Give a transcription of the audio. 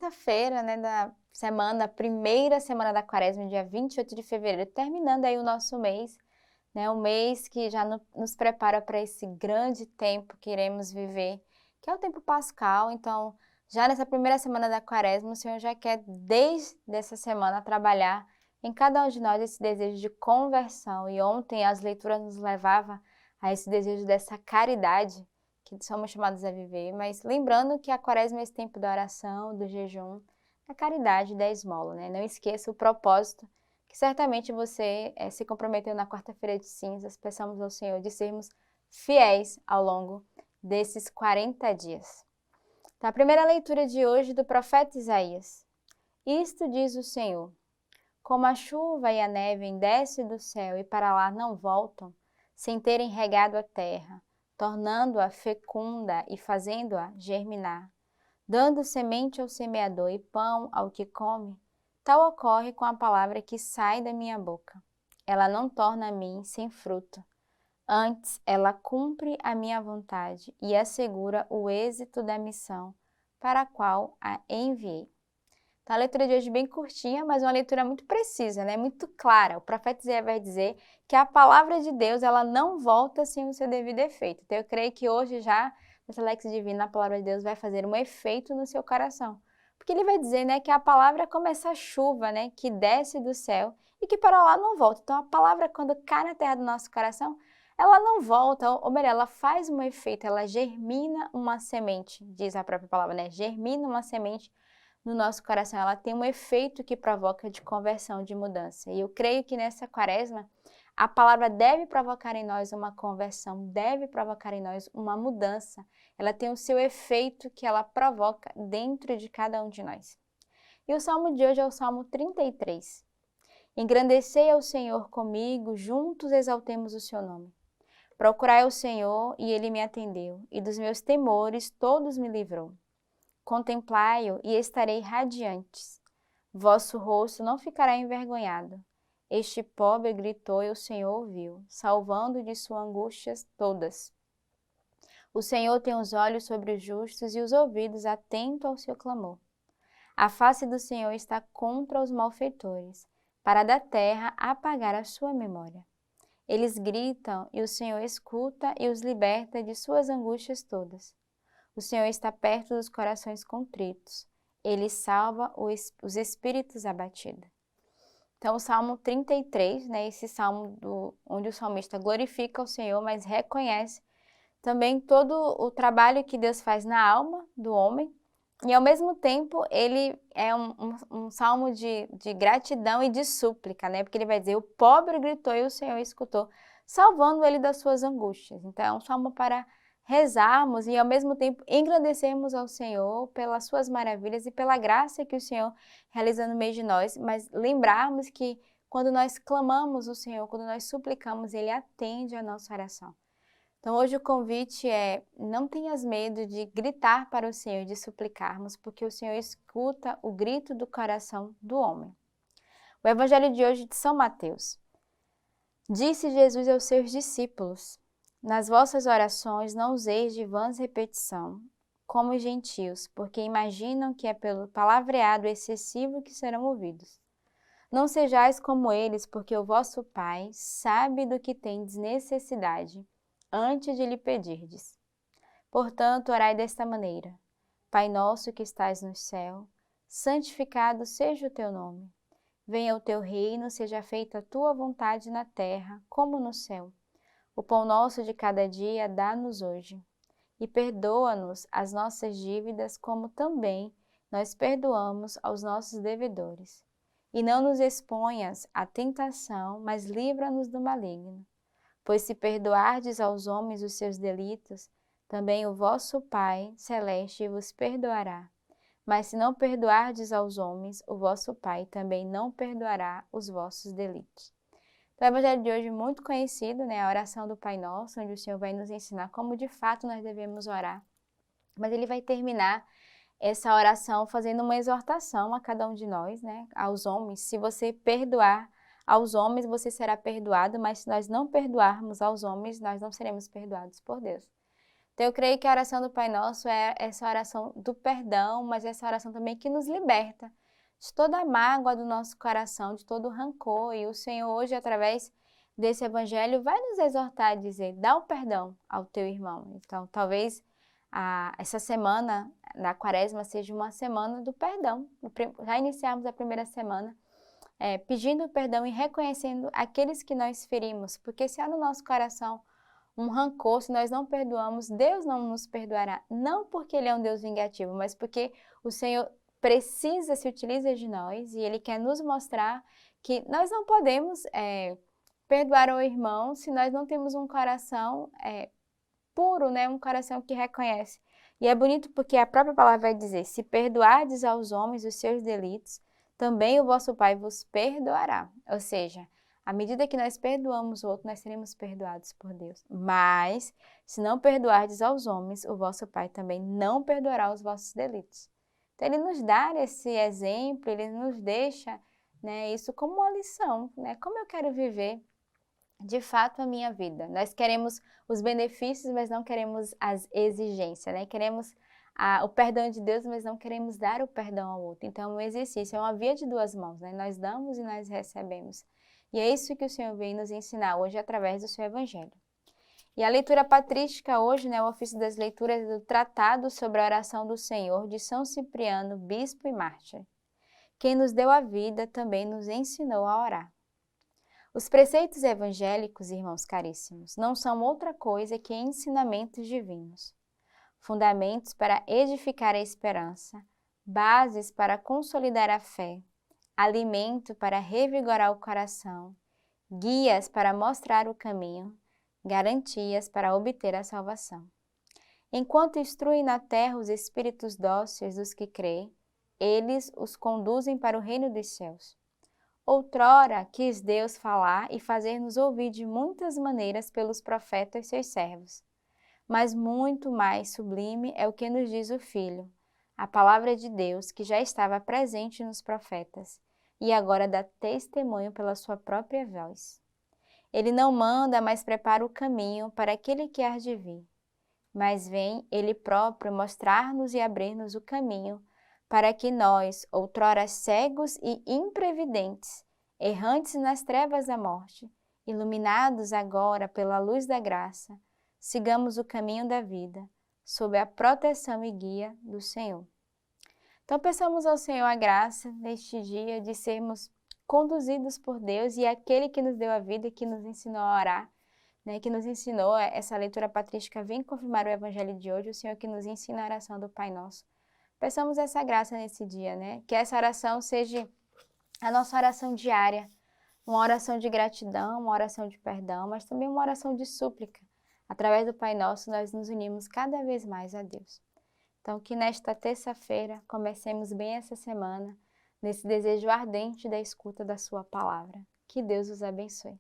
quarta-feira, né, da semana, primeira semana da quaresma, dia 28 de fevereiro, terminando aí o nosso mês, né, um mês que já nos prepara para esse grande tempo que iremos viver, que é o tempo pascal. Então, já nessa primeira semana da quaresma, o Senhor já quer, desde essa semana, trabalhar em cada um de nós esse desejo de conversão. E ontem as leituras nos levavam a esse desejo dessa caridade, que somos chamados a viver, mas lembrando que a quaresma é esse tempo da oração, do jejum, da caridade, da esmola, né? Não esqueça o propósito, que certamente você se comprometeu na quarta-feira de cinzas. Peçamos ao Senhor de sermos fiéis ao longo desses 40 dias. Então, a primeira leitura de hoje do profeta Isaías. Isto diz o Senhor: como a chuva e a neve descem do céu e para lá não voltam, sem terem regado a terra, tornando-a fecunda e fazendo-a germinar, dando semente ao semeador e pão ao que come, tal ocorre com a palavra que sai da minha boca. Ela não torna a mim sem fruto. Antes, ela cumpre a minha vontade e assegura o êxito da missão para a qual a enviei. Então, a leitura de hoje é bem curtinha, mas uma leitura muito precisa, né? Muito clara. O profeta Isaías vai dizer que a palavra de Deus, ela não volta sem o seu devido efeito. Então, eu creio que hoje já, nessa Lex Divina, a palavra de Deus vai fazer um efeito no seu coração. Porque ele vai dizer, né, que a palavra é como essa chuva, né, que desce do céu e que para lá não volta. Então, a palavra, quando cai na terra do nosso coração, ela não volta, ou melhor, ela faz um efeito, ela germina uma semente, diz a própria palavra, né? Germina uma semente no nosso coração, ela tem um efeito que provoca de conversão, de mudança. E eu creio que nessa quaresma, a palavra deve provocar em nós uma conversão, deve provocar em nós uma mudança. Ela tem o seu efeito que ela provoca dentro de cada um de nós. E o salmo de hoje é o Salmo 33. Engrandecei ao Senhor comigo, juntos exaltemos o seu nome. Procurai o Senhor e ele me atendeu, e dos meus temores todos me livrou. Contemplai-o e estarei radiantes. Vosso rosto não ficará envergonhado. Este pobre gritou e o Senhor ouviu, salvando de suas angústias todas. O Senhor tem os olhos sobre os justos e os ouvidos atentos ao seu clamor. A face do Senhor está contra os malfeitores, para da terra apagar a sua memória. Eles gritam e o Senhor escuta e os liberta de suas angústias todas. O Senhor está perto dos corações contritos. Ele salva os espíritos abatidos. Então, o Salmo 33, né, esse salmo onde o salmista glorifica o Senhor, mas reconhece também todo o trabalho que Deus faz na alma do homem. E, ao mesmo tempo, ele é um salmo de gratidão e de súplica, né? Porque ele vai dizer, o pobre gritou e o Senhor escutou, salvando ele das suas angústias. Então, é um salmo para rezarmos e, ao mesmo tempo, engrandecermos ao Senhor pelas suas maravilhas e pela graça que o Senhor realiza no meio de nós, mas lembrarmos que quando nós clamamos o Senhor, quando nós suplicamos, Ele atende a nossa oração. Então, hoje o convite é, não tenhas medo de gritar para o Senhor, de suplicarmos, porque o Senhor escuta o grito do coração do homem. O Evangelho de hoje de São Mateus. Disse Jesus aos seus discípulos: nas vossas orações não useis de vãs repetição, como os gentios, porque imaginam que é pelo palavreado excessivo que serão ouvidos. Não sejais como eles, porque o vosso Pai sabe do que tendes necessidade, antes de lhe pedirdes. Portanto, orai desta maneira: Pai nosso que estais no céu, santificado seja o teu nome. Venha o teu reino, seja feita a tua vontade na terra, como no céu. O pão nosso de cada dia dá-nos hoje. E perdoa-nos as nossas dívidas, como também nós perdoamos aos nossos devedores. E não nos exponhas à tentação, mas livra-nos do maligno. Pois se perdoardes aos homens os seus delitos, também o vosso Pai celeste vos perdoará. Mas se não perdoardes aos homens, o vosso Pai também não perdoará os vossos delitos. Então, o Evangelho de hoje é muito conhecido, né? A oração do Pai Nosso, onde o Senhor vai nos ensinar como de fato nós devemos orar. Mas ele vai terminar essa oração fazendo uma exortação a cada um de nós, né? Aos homens. Se você perdoar aos homens, você será perdoado, mas se nós não perdoarmos aos homens, nós não seremos perdoados por Deus. Então, eu creio que a oração do Pai Nosso é essa oração do perdão, mas essa oração também que nos liberta de toda a mágoa do nosso coração, de todo o rancor. E o Senhor hoje, através desse evangelho, vai nos exortar a dizer, dá o perdão ao teu irmão. Então, talvez essa semana da quaresma seja uma semana do perdão. Já iniciamos a primeira semana pedindo perdão e reconhecendo aqueles que nós ferimos, porque se há no nosso coração um rancor, se nós não perdoamos, Deus não nos perdoará. Não porque Ele é um Deus vingativo, mas porque o Senhor se utiliza de nós e Ele quer nos mostrar que nós não podemos perdoar o irmão se nós não temos um coração puro, né? Um coração que reconhece. E é bonito porque a própria palavra vai dizer, se perdoardes aos homens os seus delitos, também o vosso Pai vos perdoará. Ou seja, à medida que nós perdoamos o outro, nós seremos perdoados por Deus. Mas, se não perdoardes aos homens, o vosso Pai também não perdoará os vossos delitos. Então, Ele nos dá esse exemplo, Ele nos deixa, né, isso como uma lição, né? Como eu quero viver, de fato, a minha vida. Nós queremos os benefícios, mas não queremos as exigências, né? Queremos o perdão de Deus, mas não queremos dar o perdão ao outro. Então, o exercício é uma via de duas mãos, né? Nós damos e nós recebemos. E é isso que o Senhor vem nos ensinar hoje através do seu Evangelho. E a leitura patrística hoje, né, o ofício das leituras do Tratado sobre a Oração do Senhor de São Cipriano, bispo e mártir. Quem nos deu a vida também nos ensinou a orar. Os preceitos evangélicos, irmãos caríssimos, não são outra coisa que ensinamentos divinos, fundamentos para edificar a esperança, bases para consolidar a fé, alimento para revigorar o coração, guias para mostrar o caminho, garantias para obter a salvação. Enquanto instruem na terra os espíritos dóceis dos que creem, eles os conduzem para o reino dos céus. Outrora quis Deus falar e fazer-nos ouvir de muitas maneiras pelos profetas seus servos. Mas muito mais sublime é o que nos diz o Filho, a palavra de Deus que já estava presente nos profetas e agora dá testemunho pela sua própria voz. Ele não manda, mas prepara o caminho para aquele que há de vir. Mas vem Ele próprio mostrar-nos e abrir-nos o caminho para que nós, outrora cegos e imprevidentes, errantes nas trevas da morte, iluminados agora pela luz da graça, sigamos o caminho da vida, sob a proteção e guia do Senhor. Então, peçamos ao Senhor a graça neste dia de sermos conduzidos por Deus e aquele que nos deu a vida, que nos ensinou a orar, né, que nos ensinou essa leitura patrística, vem confirmar o Evangelho de hoje, o Senhor que nos ensina a oração do Pai Nosso. Peçamos essa graça nesse dia, né? Que essa oração seja a nossa oração diária, uma oração de gratidão, uma oração de perdão, mas também uma oração de súplica. Através do Pai Nosso, nós nos unimos cada vez mais a Deus. Então, que nesta terça-feira comecemos bem essa semana, nesse desejo ardente da escuta da Sua palavra. Que Deus os abençoe.